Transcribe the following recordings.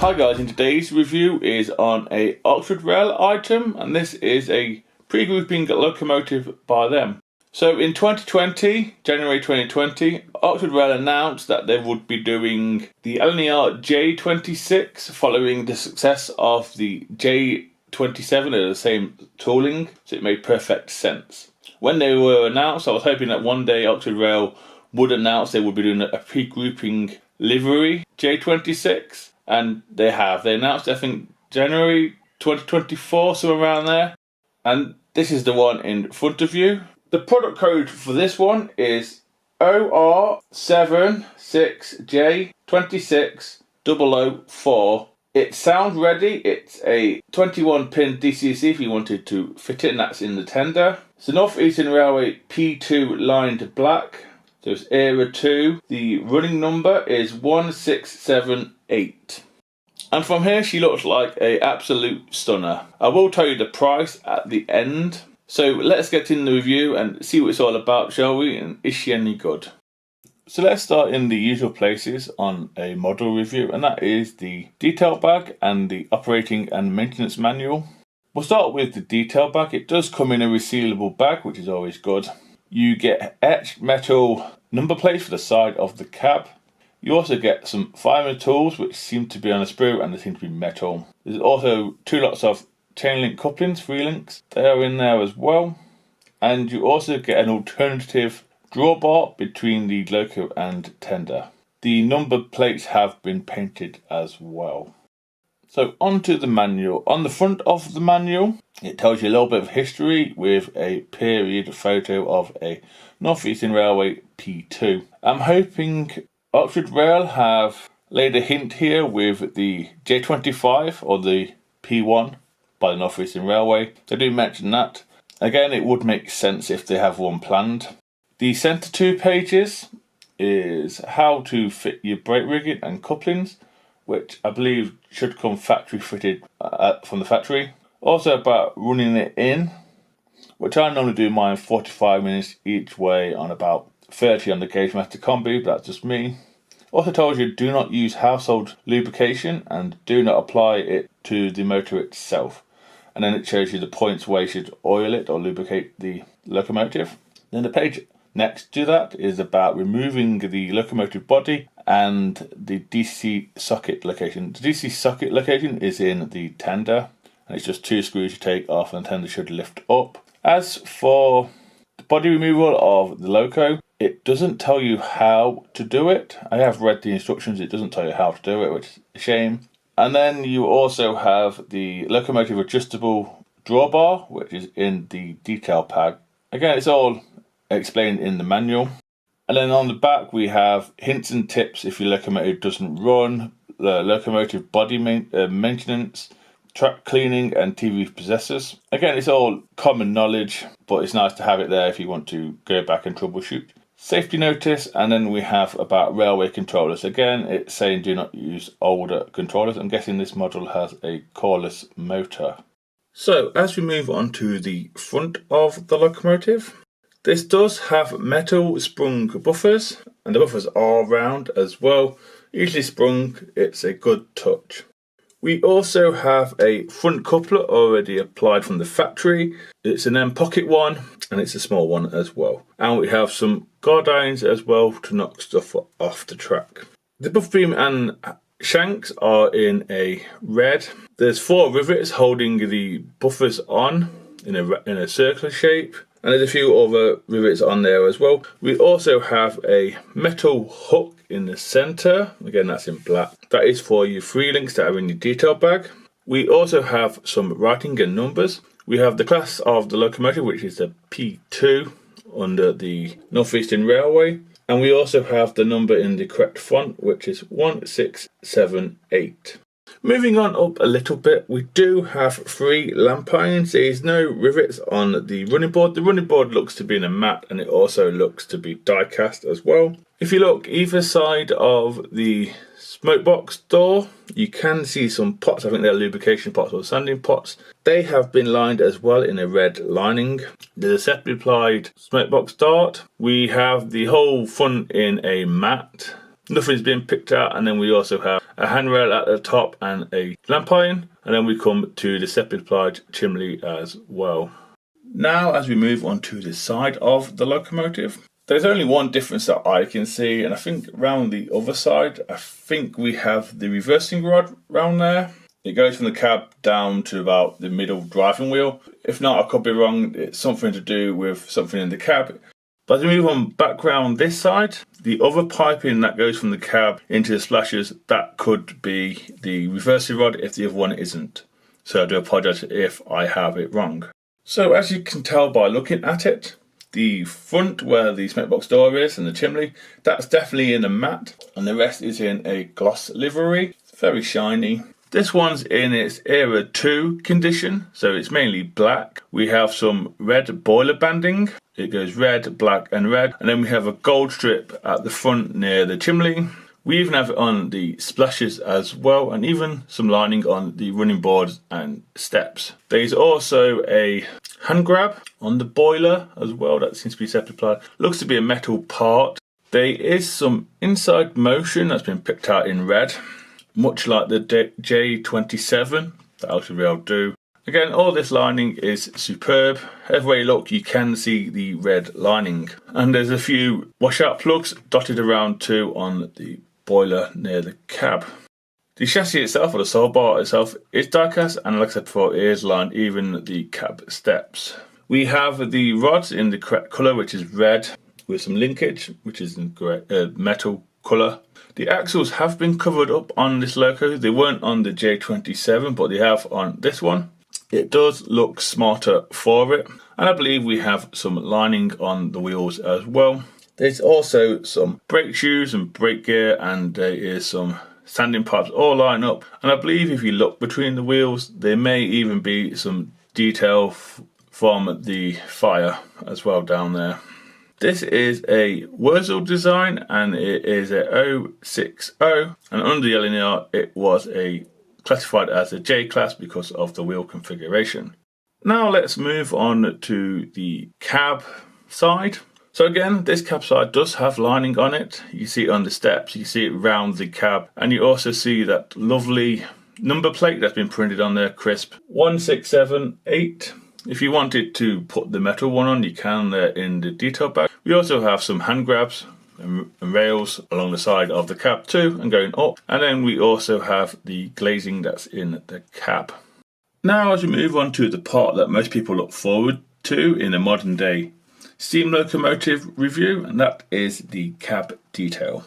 Hi guys, in today's review is on a Oxford Rail item, and this is a pre-grouping locomotive by them. So in 2020, January 2020, Oxford Rail announced that they would be doing the Lner J26 following the success of the J27 at the same tooling, so it made perfect sense. When they were announced, I was hoping that one day Oxford Rail would announce they would be doing a pre-grouping livery J26. And they have. They announced, I think, January 2024, somewhere around there. And this is the one in front of you. The product code for this one is OR76J26004. It sounds ready. It's a 21-pin DCC if you wanted to fit it, and that's in the tender. It's the North Eastern Railway P2 lined black. So it's Era 2. The running number is 1678. And from here she looks like an absolute stunner. I will tell you the price at the end. So let's get in the review and see what it's all about, shall we? And is she any good? So let's start in the usual places on a model review, and that is the detail bag and the operating and maintenance manual. We'll start with the detail bag. It does come in a resealable bag, which is always good. You get etched metal number plates for the side of the cab. You also get some fireman tools, which seem to be on a sprue and they seem to be metal. There's also two lots of chain link couplings, 3 links. They are in there as well. And you also get an alternative drawbar between the loco and tender. The number plates have been painted as well. So onto the manual. On the front of the manual, it tells you a little bit of history with a period photo of a North Eastern Railway P2. I'm hoping Oxford Rail have laid a hint here with the J25 or the P1 by the North Eastern Railway. They do mention that. Again, it would make sense if they have one planned. The centre 2 pages is how to fit your brake rigging and couplings, which I believe should come factory fitted from the factory. Also about running it in, which I normally do mine 45 minutes each way on about 30 on the Gauge Master Combi, but that's just me. Also tells you do not use household lubrication and do not apply it to the motor itself. And then it shows you the points where you should oil it or lubricate the locomotive. Then the page next to that is about removing the locomotive body and the DC socket location. The DC socket location is in the tender, and it's just 2 screws you take off and the tender should lift up. As for the body removal of the loco, it doesn't tell you how to do it. I have read the instructions, it doesn't tell you how to do it, which is a shame. And then you also have the locomotive adjustable drawbar, which is in the detail bag. Again, it's all explained in the manual. And then on the back we have hints and tips if your locomotive doesn't run, the locomotive body maintenance, track cleaning and TV possessors. Again, it's all common knowledge, but it's nice to have it there if you want to go back and troubleshoot. Safety notice, and then we have about railway controllers. Again, it's saying do not use older controllers. I'm guessing this model has a coreless motor. So as we move on to the front of the locomotive, this does have metal sprung buffers, and the buffers are round as well. Usually sprung, it's a good touch. We also have a front coupler already applied from the factory. It's an M-pocket one, and it's a small one as well. And we have some guard irons as well to knock stuff off the track. The buffer beam and shanks are in a red. There's 4 rivets holding the buffers on in a circular shape. And there's a few other rivets on there as well. We also have a metal hook in the centre. Again, that's in black. That is for your 3 links that are in your detail bag. We also have some writing and numbers. We have the class of the locomotive, which is the P2 under the North Eastern Railway. And we also have the number in the correct font, which is 1678. Moving on up a little bit, we do have 3 lamp irons. There's no rivets on the running board. The running board looks to be in a matte, and it also looks to be die cast as well. If you look either side of the smoke box door, you can see some pots. I think they're lubrication pots or sanding pots. They have been lined as well in a red lining. There's a separately applied smoke box dart. We have the whole front in a matte. Nothing's been picked out, and then we also have a handrail at the top and a lamp iron, and then we come to the separately applied chimney as well. Now as we move on to the side of the locomotive, there's only one difference that I can see, and I think around the other side, I think we have the reversing rod round there. It goes from the cab down to about the middle driving wheel. If not, I could be wrong, it's something to do with something in the cab. But as we move on back round this side, the other piping that goes from the cab into the splashers, that could be the reversing rod if the other one isn't. So I do apologise if I have it wrong. So as you can tell by looking at it, the front where the smoke box door is and the chimney, that's definitely in a matte, and the rest is in a gloss livery. It's very shiny. This one's in its Era 2 condition, so it's mainly black. We have some red boiler banding. It goes red, black and red. And then we have a gold strip at the front near the chimney. We even have it on the splashes as well, and even some lining on the running boards and steps. There's also a hand grab on the boiler as well that seems to be separately applied. Looks to be a metal part. There is some inside motion that's been picked out in red, much like the J27 that LIVERY will do. Again, all this lining is superb. Everywhere you look, you can see the red lining. And there's a few washout plugs dotted around too on the boiler near the cab. The chassis itself, or the sole bar itself, is die-cast, and like I said before, it is lined, even the cab steps. We have the rods in the correct colour, which is red, with some linkage, which is in metal colour. The axles have been covered up on this loco. They weren't on the J27, but they have on this one. It does look smarter for it, and I believe we have some lining on the wheels as well. There's also some brake shoes and brake gear, and there is some sanding pipes all lined up, and I believe if you look between the wheels there may even be some detail from the fire as well down there. This is a Wurzel design, and it is a 060, and under the Lner it was classified as a J class because of the wheel configuration. Now let's move on to the cab side. So again, this cab side does have lining on it. You see it on the steps, you see it round the cab, and you also see that lovely number plate that's been printed on there, crisp 1678. If you wanted to put the metal one on, you can there in the detail bag. We also have some hand grabs and rails along the side of the cab too, and going up. And then we also have the glazing that's in the cab. Now as we move on to the part that most people look forward to in a modern day steam locomotive review, and that is the cab detail.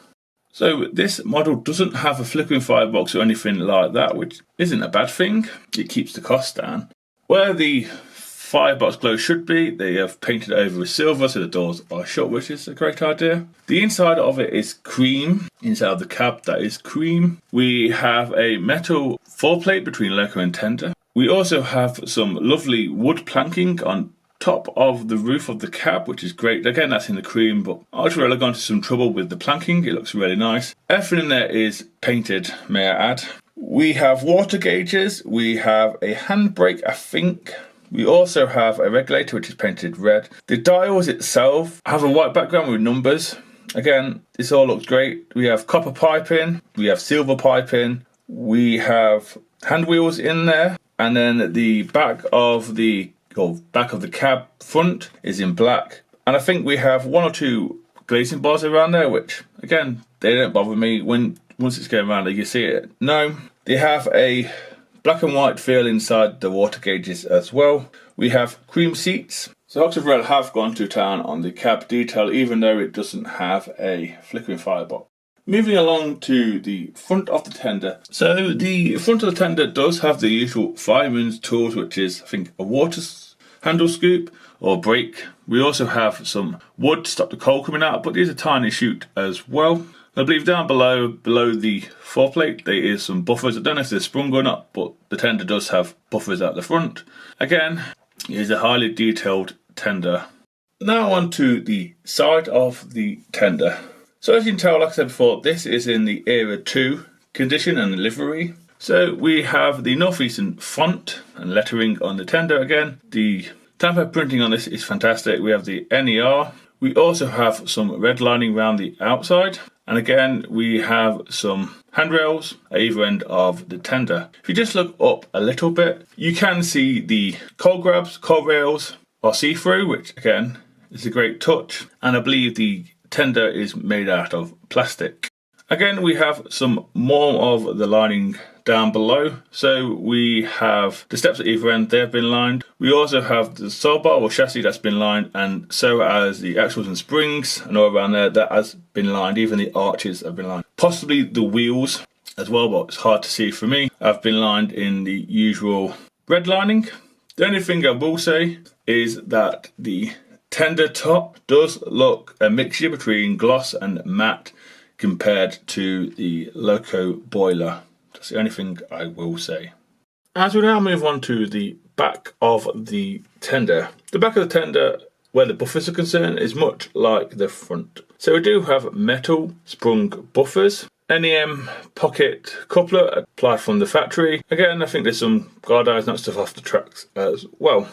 So this model doesn't have a flickering firebox or anything like that, which isn't a bad thing. It keeps the cost down. Where the firebox glow should be, they have painted over with silver so the doors are shut, which is a great idea. The inside of it is cream. Inside of the cab, that is cream. We have a metal foreplate between loco and tender. We also have some lovely wood planking on top of the roof of the cab, which is great. Again, that's in the cream, but Ultrarella got into some trouble with the planking. It looks really nice. Everything in there is painted, may I add. We have water gauges. We have a handbrake, I think. We also have a regulator which is painted red. The dials itself have a white background with numbers. Again, this all looks great. We have copper piping, we have silver piping, we have hand wheels in there, and then the back of the cab front is in black. And I think we have one or two glazing bars around there, which again, they don't bother me. Once it's going around, you see it. No, they have a black and white feel inside the water gauges as well. We have cream seats. So Ultrarella have gone to town on the cab detail, even though it doesn't have a flickering firebox. Moving along to the front of the tender. So the front of the tender does have the usual fireman's tools, which is, I think, a water handle scoop or brake. We also have some wood to stop the coal coming out, but there's a tiny chute as well. I believe down below the foreplate there is some buffers. I don't know if they're sprung or not, but the tender does have buffers at the front. Again, it is a highly detailed tender. Now on to the side of the tender. So as you can tell, like I said before, this is in the Era 2 condition and livery. So we have the northeastern font and lettering on the tender again. The tamper printing on this is fantastic. We have the NER. We also have some red lining around the outside. And again, we have some handrails at either end of the tender. If you just look up a little bit, you can see the coal grabs, coal rails are see-through, which again is a great touch. And I believe the tender is made out of plastic. Again, we have some more of the lining down below. So we have the steps at either end, they have been lined. We also have the sole bar or chassis that's been lined, and so as the axles and springs and all around there, that has been lined. Even the arches have been lined. Possibly the wheels as well, but it's hard to see for me, have been lined in the usual red lining. The only thing I will say is that the tender top does look a mixture between gloss and matte compared to the loco boiler. That's the only thing I will say. As we now move on to the back of the tender. The back of the tender, where the buffers are concerned, is much like the front. So we do have metal sprung buffers. NEM pocket coupler applied from the factory. Again, I think there's some guard eyes and stuff off the tracks as well.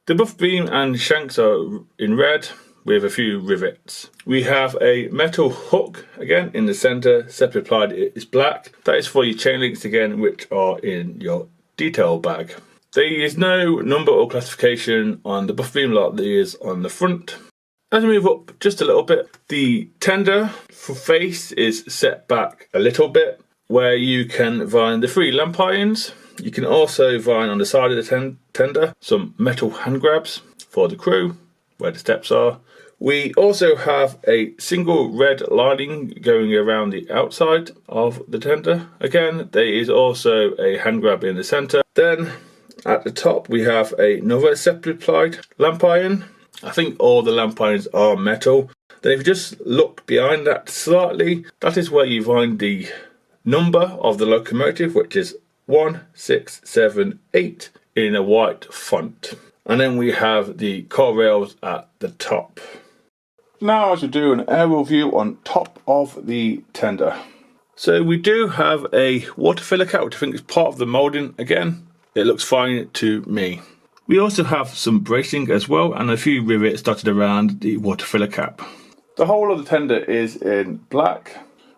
The buff beam and shanks are in red, with a few rivets. We have a metal hook again in the centre, separately applied it is black. That is for your chain links again, which are in your detail bag. There is no number or classification on the buff beam like there is on the front. As we move up just a little bit, the tender for face is set back a little bit, where you can vine the 3 lamp irons. You can also vine on the side of the tender some metal hand grabs for the crew, where the steps are. We also have a single red lining going around the outside of the tender. Again, there is also a hand grab in the centre. Then at the top we have another separately applied lamp iron. I think all the lamp irons are metal. Then if you just look behind that slightly, that is where you find the number of the locomotive, which is 1678 in a white font. And then we have the car rails at the top. Now as we do an aerial view on top of the tender. So we do have a water filler cap, which I think is part of the moulding. Again, it looks fine to me. We also have some bracing as well, and a few rivets dotted around the water filler cap. The whole of the tender is in black.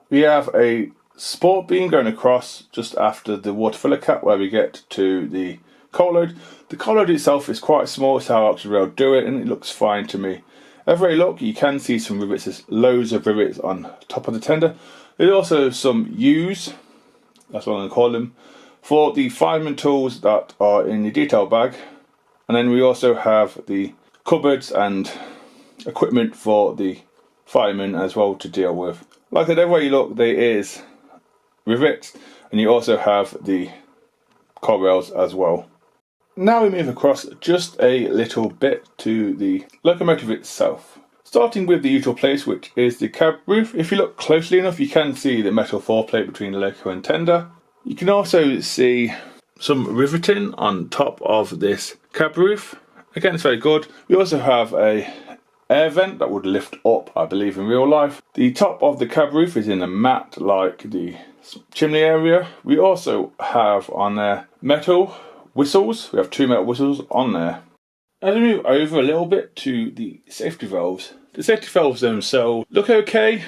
We have a sport beam going across just after the water filler cap, where we get to the coal load. The coal load itself is quite small, it's how I actually will do it, and it looks fine to me. Every look, you can see some rivets. There's loads of rivets on top of the tender. There's also some U's, that's what I'm going to call them, for the fireman tools that are in the detail bag. And then we also have the cupboards and equipment for the firemen as well to deal with. Like I said, everywhere you look, there is rivets, and you also have the car rails as well. Now we move across just a little bit to the locomotive itself. Starting with the usual place, which is the cab roof. If you look closely enough, you can see the metal foreplate between the loco and tender. You can also see some riveting on top of this cab roof. Again, it's very good. We also have a air vent that would lift up, I believe, in real life. The top of the cab roof is in a matte like the chimney area. We also have on there metal whistles. We have 2 metal whistles on there. As we move over a little bit to the safety valves. The safety valves themselves look okay.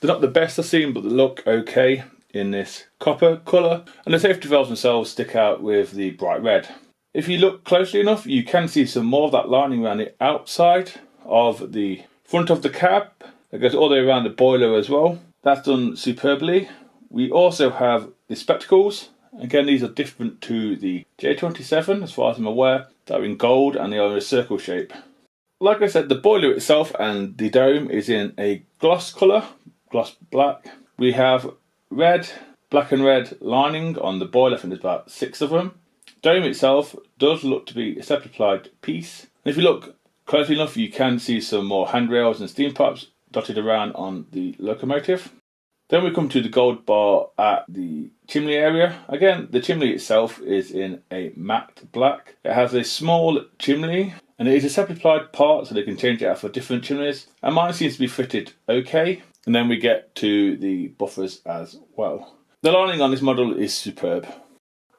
They're not the best I've seen, but they look okay in this copper colour. And the safety valves themselves stick out with the bright red. If you look closely enough, you can see some more of that lining around the outside of the front of the cab. It goes all the way around the boiler as well. That's done superbly. We also have the spectacles. Again, these are different to the J27 as far as I'm aware. They're in gold and they are in a circle shape. Like I said, the boiler itself and the dome is in a gloss colour, gloss black. We have red, black and red lining on the boiler. I think there's about 6 of them. Dome itself does look to be a separate applied piece. And if you look closely enough, you can see some more handrails and steam pipes dotted around on the locomotive. Then we come to the gold bar at the chimney area. Again, the chimney itself is in a matte black. It has a small chimney and it is a separate applied part, so they can change it out for different chimneys. And mine seems to be fitted okay. And then we get to the buffers as well. The lining on this model is superb.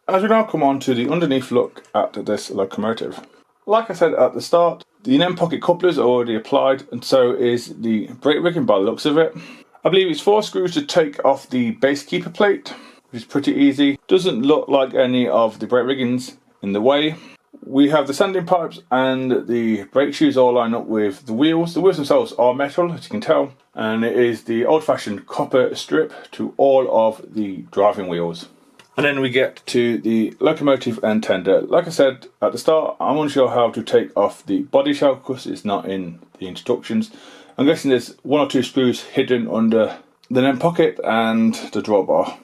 As we now come on to the underneath look at this locomotive. Like I said at the start, the NEM pocket couplers are already applied, and so is the brake rigging by the looks of it. I believe it's 4 screws to take off the base keeper plate, which is pretty easy. Doesn't look like any of the brake riggings in the way. We have the sanding pipes and the brake shoes all lined up with the wheels. The wheels themselves are metal, as you can tell, and it is the old-fashioned copper strip to all of the driving wheels. And then we get to the locomotive and tender. Like I said at the start, I'm unsure how to take off the body shell because it's not in the instructions. I'm guessing there's 1 or 2 screws hidden under the NEM pocket and the drawbar.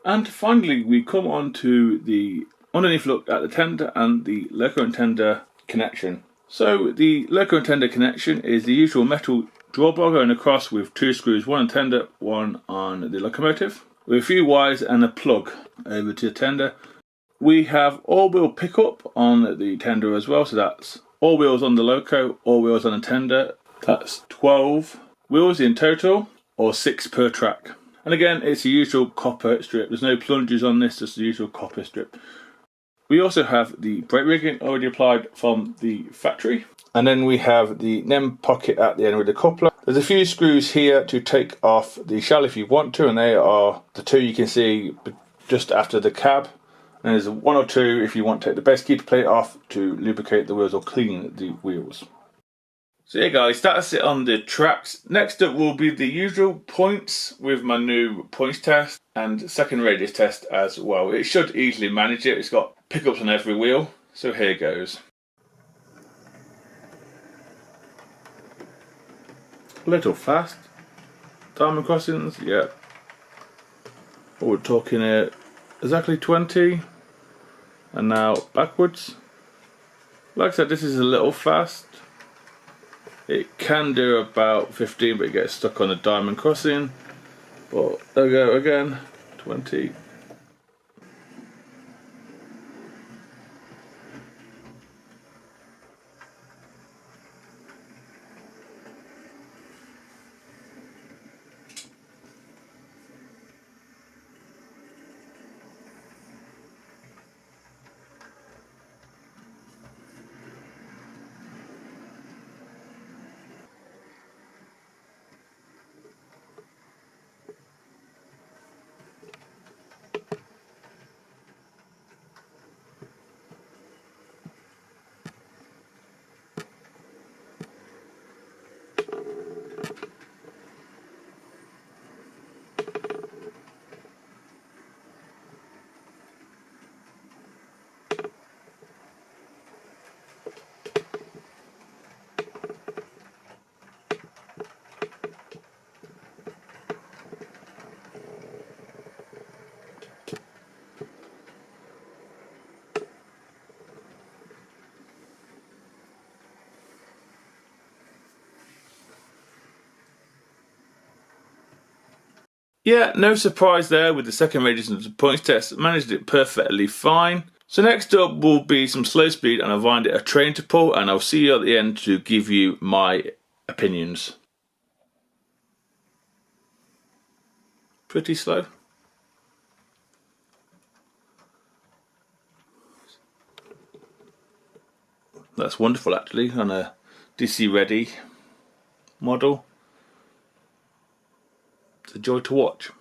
And finally, we come on to the underneath look at the tender and the loco and tender connection. So the loco and tender connection is the usual metal drawbar going across with 2 screws, 1 on tender, 1 on the locomotive, with a few wires and a plug over to the tender. We have all-wheel pickup on the tender as well, so that's all wheels on the loco, all wheels on the tender. That's 12 wheels in total, or 6 per track. And again, it's the usual copper strip. There's no plunges on this, just the usual copper strip. We also have the brake rigging already applied from the factory. And then we have the NEM pocket at the end with the coupler. There's a few screws here to take off the shell if you want to, and they are the 2 you can see just after the cab. And there's 1 or 2 if you want to take the base keeper plate off to lubricate the wheels or clean the wheels. So yeah guys, that's it on the tracks. Next up will be the usual points with my new points test and second radius test as well. It should easily manage it. It's got pickups on every wheel. So here goes. A little fast. Diamond crossings, yeah. Oh, we're talking here exactly 20. And now backwards. Like I said, this is a little fast. It can do about 15, but it gets stuck on the diamond crossing. But there we go again, 20. Yeah, no surprise there with the second radius of the points test. Managed it perfectly fine. So next up will be some slow speed, and I'll find it a train to pull, and I'll see you at the end to give you my opinions. Pretty slow. That's wonderful actually on a DC ready model. It's a joy to watch.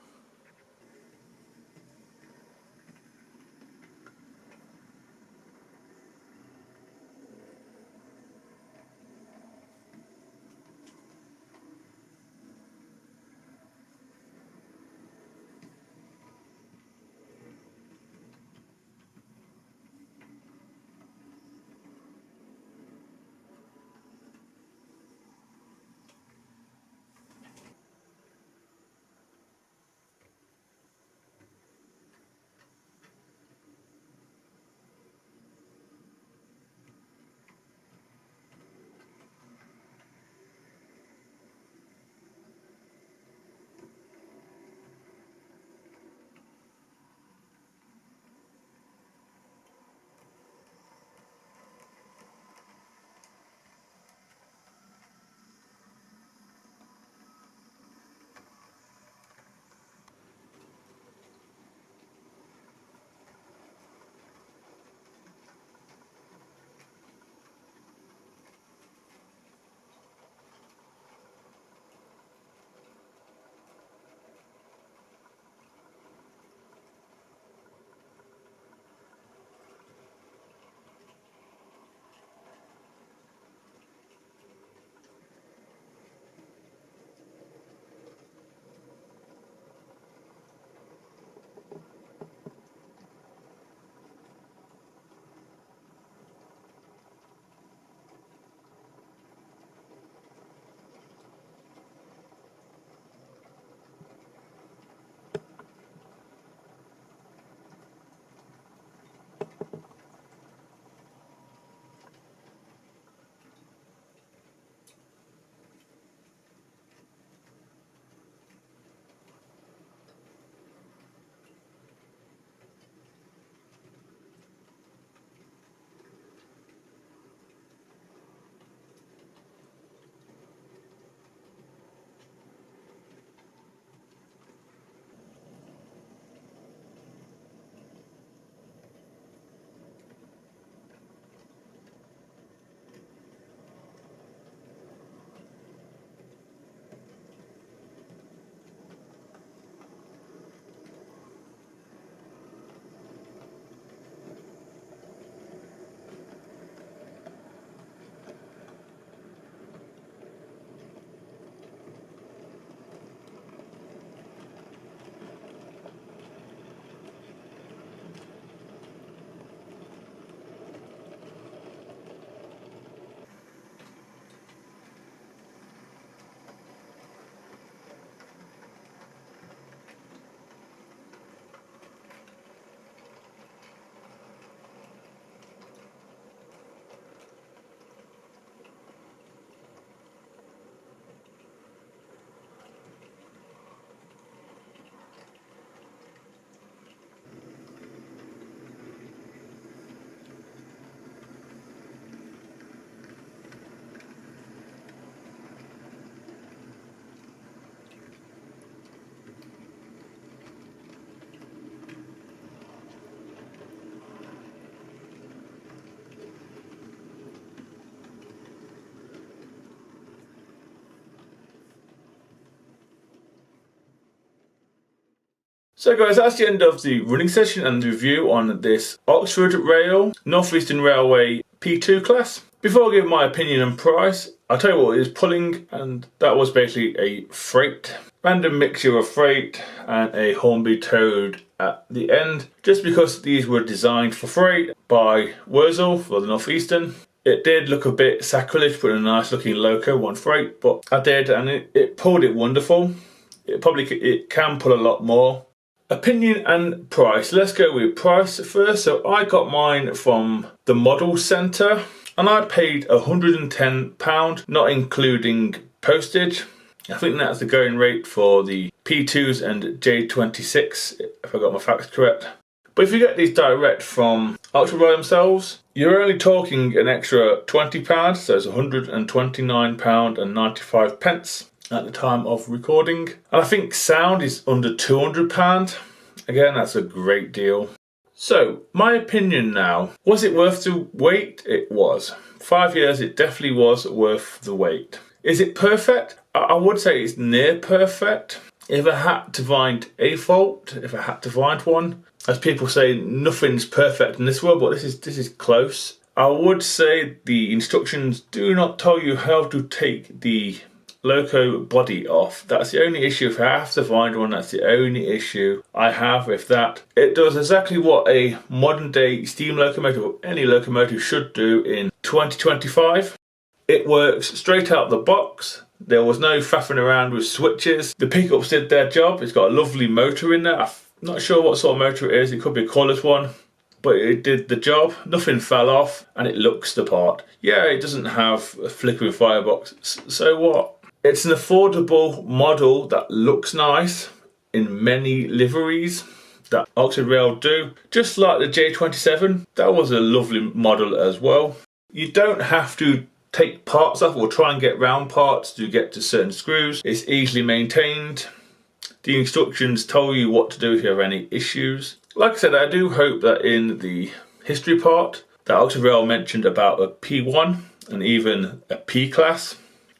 So guys, that's the end of the running session and the review on this Oxford Rail North Eastern Railway P2 class. Before I give my opinion and price, I'll tell you what it is pulling, and that was basically a freight. Random mixture of freight and a Hornby Toad at the end, just because these were designed for freight by Wurzel for the North Eastern. It did look a bit sacrilege putting a nice looking loco on freight, but I did, and it pulled it wonderful. It can pull a lot more. Opinion and price. Let's go with price first. So I got mine from the Model Centre and I paid £110, not including postage. I think that's the going rate for the P2s and J26, if I got my facts correct. But if you get these direct from Oxford Rail themselves, you're only talking an extra £20, so it's £129.95 at the time of recording. And I think sound is under £200. Again, that's a great deal. So, my opinion now, was it worth the wait? It was. 5 years, it definitely was worth the wait. Is it perfect? I would say it's near perfect. If I had to find a fault, if I had to find one, as people say, nothing's perfect in this world, but this is close. I would say the instructions do not tell you how to take the loco body off. That's the only issue. If I have to find one, that's the only issue I have with that. It does exactly what a modern day steam locomotive or any locomotive should do in 2025. It works straight out of the box. There was no faffing around with switches. The pickups did their job. It's got a lovely motor in there. I'm not sure what sort of motor it is. It could be a cordless one, but it did the job. Nothing fell off and it looks the part. Yeah, it doesn't have a flickering firebox. So what? It's an affordable model that looks nice in many liveries that Oxford Rail do. Just like the J27, that was a lovely model as well. You don't have to take parts off or try and get round parts to get to certain screws. It's easily maintained. The instructions tell you what to do if you have any issues. Like I said, I do hope that in the history part that Oxford Rail mentioned about a P1 and even a P class.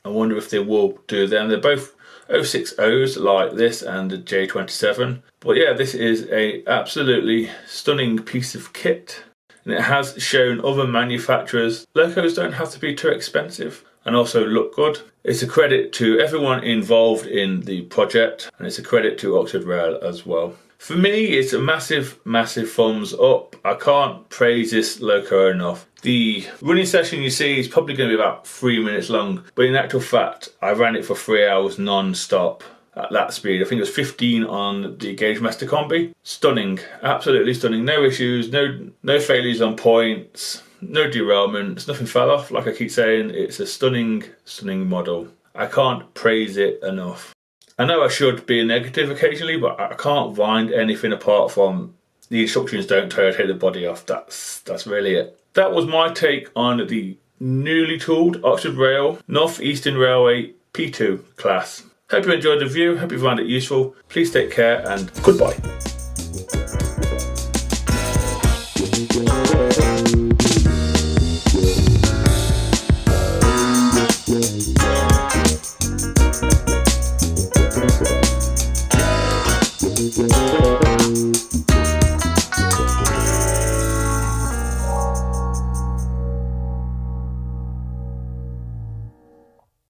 I wonder if they will do them. They're both 060s like this and the J27. But yeah, this is a absolutely stunning piece of kit. And it has shown other manufacturers locos don't have to be too expensive and also look good. It's a credit to everyone involved in the project, and it's a credit to Oxford Rail as well. For me, it's a massive, massive thumbs up. I can't praise this loco enough. The running session you see is probably going to be about 3 minutes long, but in actual fact, I ran it for 3 hours non-stop at that speed. I think it was 15 on the Gauge Master Combi. Stunning, absolutely stunning. No issues, no failures on points, no derailments, nothing fell off. Like I keep saying, it's a stunning, stunning model. I can't praise it enough. I know I should be negative occasionally, but I can't find anything apart from the instructions don't tell you to take the body off. That's really it. That was my take on the newly tooled Oxford Rail North Eastern Railway P2 class. Hope you enjoyed the review, hope you found it useful. Please take care and goodbye.